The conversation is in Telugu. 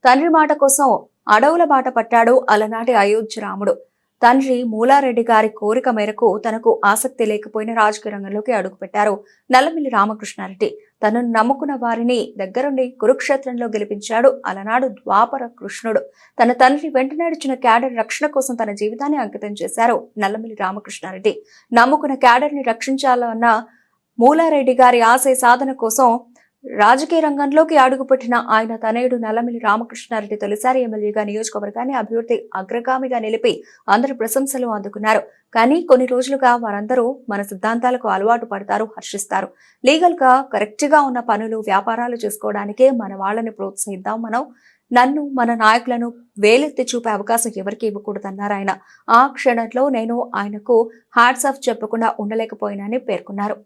తండ్రి మాట కోసం అడవుల బాట పట్టాడు అలనాటి అయోధ్య రాముడు. తండ్రి మూలారెడ్డి గారి కోరిక మేరకు తనకు ఆసక్తి లేకపోయిన రాజకీయ రంగంలోకి అడుగుపెట్టారు నల్లమిల్లి రామకృష్ణారెడ్డి. తనను నమ్ముకున్న వారిని దగ్గరుండి కురుక్షేత్రంలో గెలిపించాడు అలనాడు ద్వాపర కృష్ణుడు. తన తండ్రి వెంట నడిచిన క్యాడర్ రక్షణ కోసం తన జీవితాన్ని అంకితం చేశారు నల్లమిల్లి రామకృష్ణారెడ్డి. నమ్ముకున్న క్యాడర్ ని రక్షించాలన్న మూలారెడ్డి గారి ఆశయ సాధన కోసం రాజకీయ రంగంలోకి అడుగుపెట్టిన ఆయన తనయుడు నల్లమిల్లి రామకృష్ణారెడ్డి తొలిసారి ఎమ్మెల్యేగా నియోజకవర్గాన్ని అభివృద్ధి అగ్రగామిగా నిలిపి అందరి ప్రశంసలు అందుకున్నారు. కానీ కొన్ని రోజులుగా వారందరూ మన సిద్ధాంతాలకు అలవాటు పడతారు, హర్షిస్తారు. లీగల్ గా కరెక్ట్ గా ఉన్న పనులు, వ్యాపారాలు చేసుకోవడానికే మన వాళ్ళని ప్రోత్సహిద్దాం. నన్ను మన నాయకులను వేలెత్తి చూపే అవకాశం ఎవరికి ఇవ్వకూడదన్నారు ఆయన. ఆ క్షణంలో నేను ఆయనకు హ్యాట్స్ ఆఫ్ చెప్పకుండా ఉండలేకపోయినని పేర్కొన్నారు.